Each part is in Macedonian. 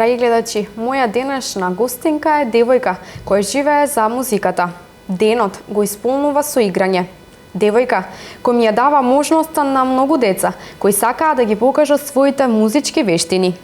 Драги гледачи, моја денешна гостинка е девојка која живее за музиката. Денот го исполнува со играње. Девојка која ми ја дава можноста на многу деца кои сакаат да ги покажат своите музички вештини.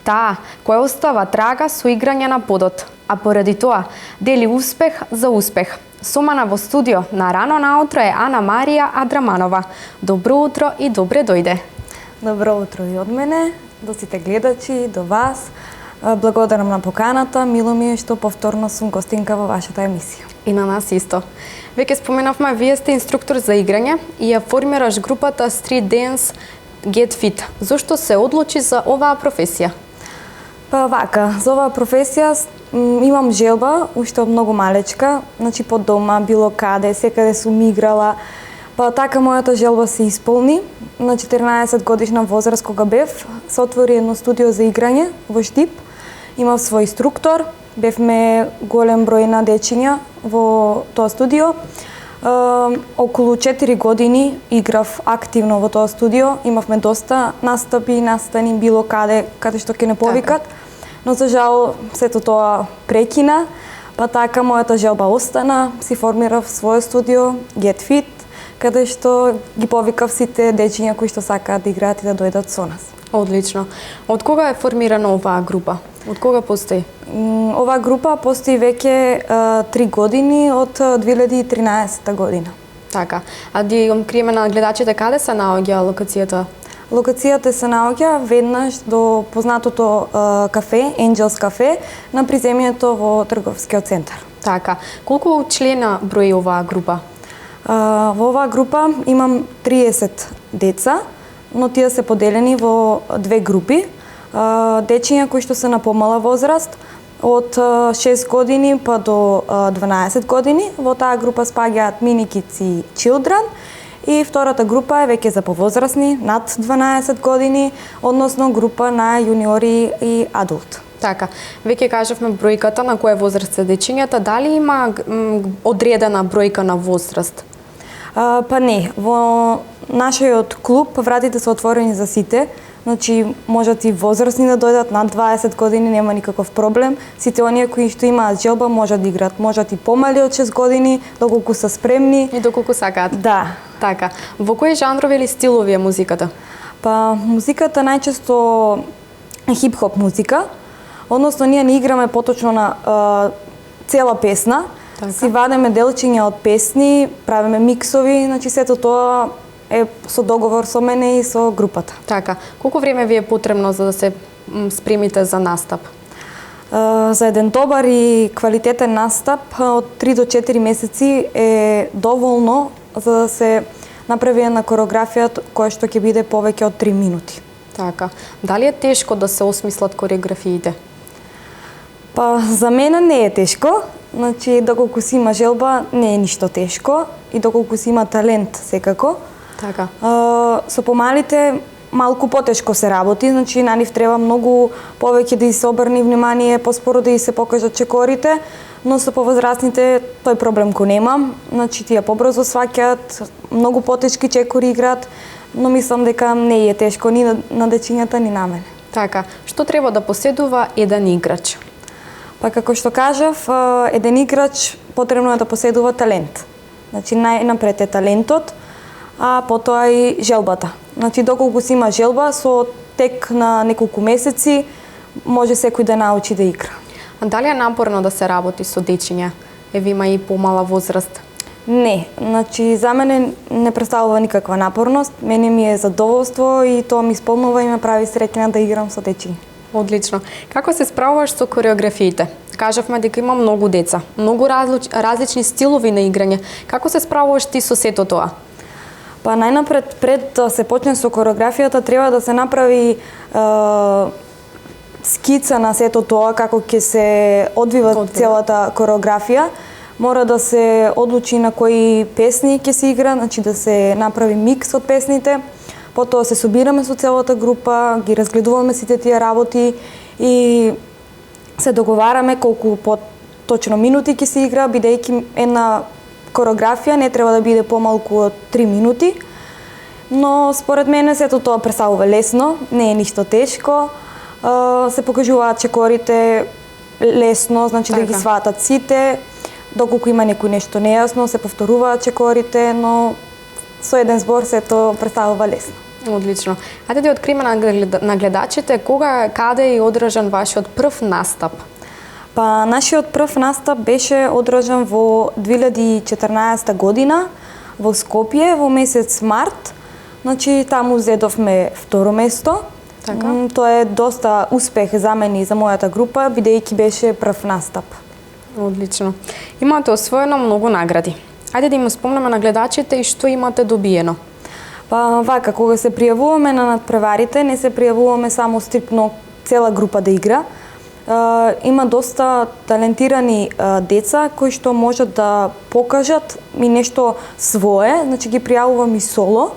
Таа која остава трага со играње на подот, а поради тоа дели успех за успех. Со мана во студио на рано наутро е Ана Марија Адраманова. Добро утро и добре дојде. Добро утро и од мене, до сите гледачи, до вас. Благодарам на поканата, мило ми е што повторно сум гостинка во вашата емисија. И на нас исто. Веќе споменавме, вие сте инструктор за играње и ја формираш групата Street Dance Get Fit. Зошто се одлучи за оваа професија? Па вака, за оваа професија имам желба, уште од многу малечка, значи по дома, било каде, секаде сум играла. Па така мојата желба се исполни. На 14 годишна возраст кога бев, се отвори едно студио за играње во Штип. Имав свој инструктор, бевме голем број на дечиња во тоа студио. Околу 4 години играв активно во тоа студио. Имавме доста настапи, настани било каде што ќе не повикат. Но за жал сето тоа прекина, па така мојата желба остана, си формирав своје студио Get Fit, каде што ги повикав сите дечиња кои што сакаат да играат и да дојдат со нас. Одлично. Од кога е формирана оваа група? Од кога постои? Оваа група постои веќе 3 години, од 2013 година. Така. А да имам криеме на гледачите каде се наоѓа локацијата? Локацијата се наоѓа веднаш до познатото кафе, Angels кафе, на приземјето во трговскиот центар. Така. Колку члена брои оваа група? Во оваа група имам 30 деца, но тие се поделени во две групи. Дечиња кои што се на помала возраст, од 6 години па до 12 години. Во таа група спаѓаат Mini Kids и Children. И втората група е веќе за повозрасни, над 12 години, односно група на јуниори и адулт. Така, веќе кажавме бројката на која возраст се дечињата, дали има одредена бројка на возраст? Па не, во нашиот клуб вратите се отворени за сите, значи можат и возрастни да дојдат над 20 години, нема никаков проблем. Сите оние кои што имаат желба можат да играат, можат и помали од 6 години, доколку се спремни и доколку сакаат. Да. Така. Во кои жанрови или стилови е музиката? Па музиката најчесто е хип-хоп музика, односно ние не играме поточно на цела песна, така. Си вадеме делчиња од песни, правиме миксови, значи сето тоа е со договор со мене и со групата. Така. Колку време ви е потребно за да се спремите за настап? За еден добар и квалитетен настап од 3 до 4 месеци е доволно за да се направи една кореографија која што ќе биде повеќе од 3 минути. Така. Дали е тешко да се осмислат кореографиите? Па за мене не е тешко. Значи доколку си има желба не е ништо тешко и доколку си има талент секако. Така. Со помалите малку потешко се работи, значи на нив треба многу повеќе да се обрни внимание, поспоро да се покажат чекорите, но со повозрастните тој проблем го нема, значи тие побрзо сваќаат, многу потешки чекори играат, но мислам дека не е тешко ни на дечињата ни на мене. Така, што треба да поседува еден играч? Па како што кажав, еден играч потребно е да поседува талент. Значи најнапред е талентот, а потоа и желбата. Значи доколку си има желба, со тек на неколку месеци може секој да научи да игра. А дали е напорно да се работи со дечиња? Еве има и помала возраст. Не, значи за мене не представува никаква напорност, мене ми е задоволство и тоа ми исполнува и ме прави среќна да играм со дечиња. Одлично. Како се справуваш со кореографиите? Кажавме дека има многу деца, многу различни стилови на играње. Како се справуваш ти со сето тоа? Па најнапред, пред да се почне со кореографијата, треба да се направи скица на сето тоа, како ќе се одвива целата кореографија. Мора да се одлучи на кои песни ќе се игра, значи да се направи микс од песните. Потоа се собираме со целата група, ги разгледуваме сите тие работи и се договараме колку точно минути ќе се игра, бидејќи една кореографија не треба да биде помалку од 3 минути. Но според мене сето тоа представува лесно, не е ништо тешко. се покажуваат чекорите лесно, значи да ги Така. сватат сите. Доколку има некој нешто нејасно, се повторуваат чекорите, но со еден збор се тоа представува лесно. Одлично. Ајде да откриеме на гледачите кога, каде е одржан вашиот прв настап? Па нашиот прв настап беше одржан во 2014 година во Скопје во месец март. Значи таму зедовме второ место. Така. Тоа е доста успех за мене и за мојата група, бидејќи беше прв настап. Одлично. Имате освоено многу награди. Ајде да им спомнеме на гледачите и што имате добиено. Па вака, кога се пријавуваме на надпреварите, не се пријавуваме само стрипно цела група да игра. Има доста талентирани деца кои што можат да покажат и нешто свое, значи ги пријавувам и соло.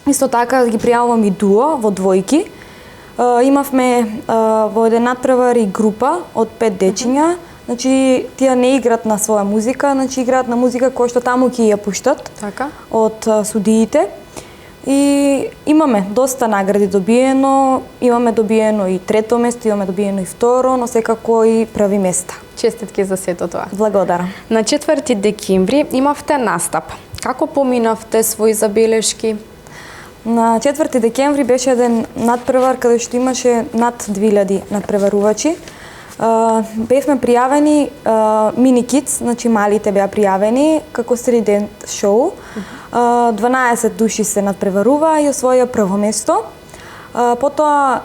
Исто така ги пријавувам и дуо во двојки. Имавме во еден надпревар и група од 5 дечиња. Значи тие не играат на своја музика, значи играат на музика која што таму ќе ја пуштат Така? од судиите. И имаме доста награди добиено, имаме добиено и трето место, имаме добиено и второ, но секако и први места. Честитки за сето тоа. Благодарам. На 4 декември имавте настап. Како поминавте своји забелешки? На 4 декември беше еден надпревар каде што имаше над 2000 надпреварувачи. Бевме пријавени мини кидс, значи малите беа пријавени како среден шоу. 12 души се надпреварува и освоја прво место. Потоа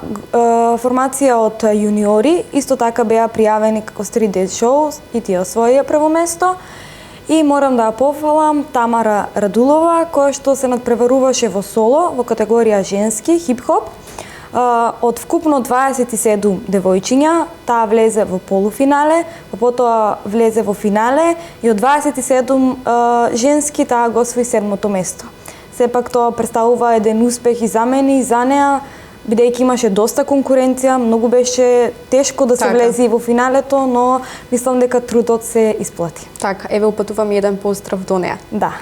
формација од јуниори исто така беа пријавени како среден шоу и тие освоија прво место. И морам да ја пофалам Тамара Радулова, која што се надпреваруваше во соло во категорија женски, хип-хоп. Од вкупно 27 девојчиња, таа влезе во полуфинале, па потоа влезе во финале и од 27 женски таа го освои 7-то место. Сепак тоа представува еден успех и за мене и за неа, бидејќи имаше доста конкуренција, многу беше тешко да се Така. влезе и во финалето, но мислам дека трудот се исплати. Така, еве упатувам еден поздрав до неа. Да.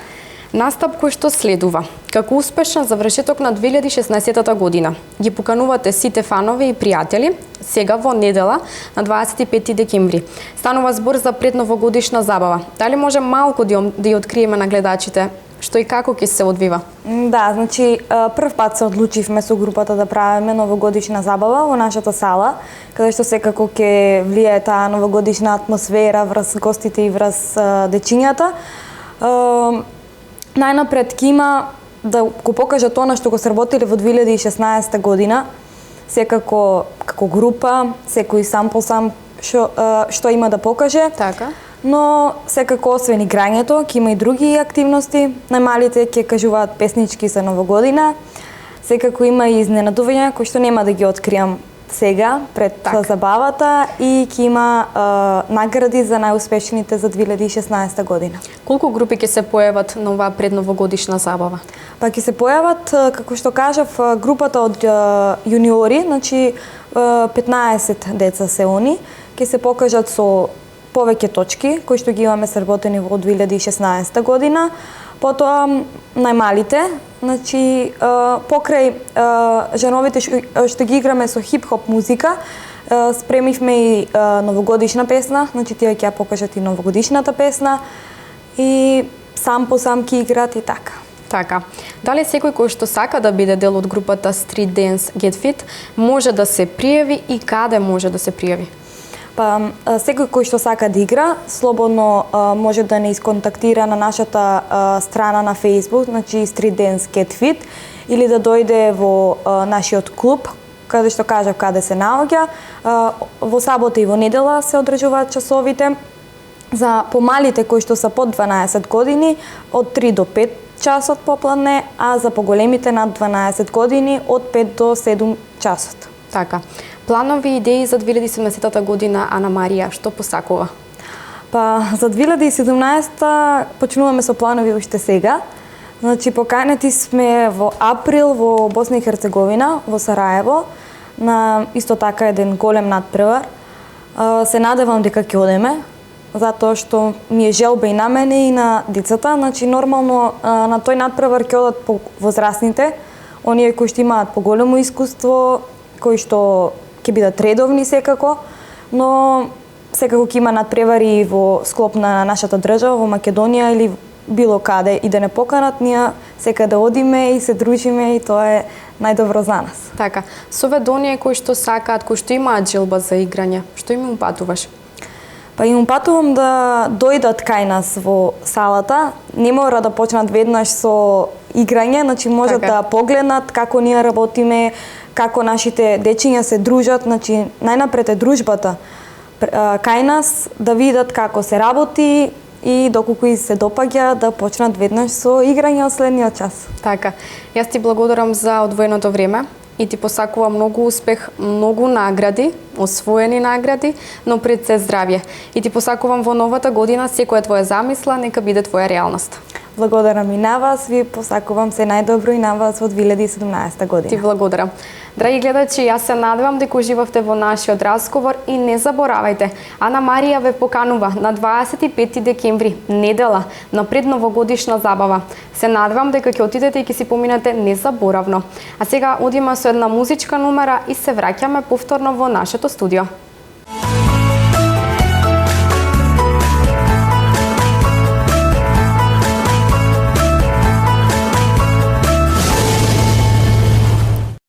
Настап кој што следува. Како успешен завршеток на 2016 година. Ги поканувате сите фанови и пријатели сега во недела на 25 декември. Станува збор за предновогодишна забава. Дали може малку да ја откриеме на гледачите што и како ќе се одвива? Да, значи прв пат се одлучивме со групата да правиме новогодишна забава во нашата сала, каде што секако ќе влијае таа новогодишна атмосфера врз гостите и врз дечињата. Најнапред ќе има да го покажат она што го сработиле во 2016 година, секако како група, секој сам по сам што има да покаже. Така. Но секако освен играњето, ќе има и други активности. Најмалите ќе кажуваат песнички за новогодина. Секако има и изненадувања кои што нема да ги откриам сега пред забавата и ќе има награди за најуспешните за 2016 година. Колку групи ќе се појават на оваа предновогодишна забава? Па ќе се појават, како што кажав, групата од јуниори, значи 15 деца се они, ќе се покажат со повеќе точки кои што ги имаме сработени во 2016 година. Потоа најмалите, значи покрај женовите што ги играме со хип-хоп музика, спремивме и новогодишна песна, значи тие ќе ја покажат и новогодишната песна и сам по сам ќе играат и така. Така. Дали секој кој што сака да биде дел од групата Street Dance Get Fit може да се пријави и каде може да се пријави? Па, секој кој што сака да игра, слободно може да не исконтактира на нашата страна на Facebook, значи Street Dance Get Fit, или да дојде во нашиот клуб, каде што кажав каде се наоѓа. Во сабота и во недела се одржуваат часовите. За помалите кои што се под 12 години, од 3 до 5 часот попладне, а за поголемите над 12 години од 5 до 7 часот. Така. Планови и идеи за 2017 година, Ана Марија, што посакува? Па, за 2017 почнуваме со планови уште сега. Значи, поканети сме во април во Босна и Херцеговина, во Сараево, на исто така еден голем надпревар. Се надевам дека ќе одеме, затоа што ми е желба и на мене и на децата. Значи, нормално на тој надпревар ќе одат возрастните, оние кои што имаат поголемо искуство, кои што ќе бидат редовни секако, но секако ќе има надпревари во склоп на нашата држава, во Македонија или било каде и да не поканат, ние секаде одиме и се дружиме и тоа е најдобро за нас. Така, со овие оние кои што сакаат, кои што имаат желба за играње, што им упатуваш? Па им упатувам да дојдат кај нас во салата, не мора да почнат веднаш со играње, значи можат Така. да погледнат како ние работиме, како нашите дечиња се дружат, значи најнапред е дружбата кај нас, да видат како се работи и доколку и се допаѓа да почнат веднаш со играње од следниот час. Така, јас ти благодарам за одвоеното време и ти посакувам многу успех, многу награди, освоени награди, но пред се здравје. И ти посакувам во новата година секоја твоја замисла нека биде твоја реалност. Благодарам и на вас, ви посакувам се најдобро и на вас во 2017 година. Ти благодарам. Драги гледачи, јас се надевам дека уживавте во нашиот разговор и не заборавајте, Ана Марија ве поканува на 25 декември, недела, на предновогодишна забава. Се надевам дека ќе отидете и ќе си поминете незаборавно. А сега одиме со една музичка номера и се враќаме повторно во нашето студио.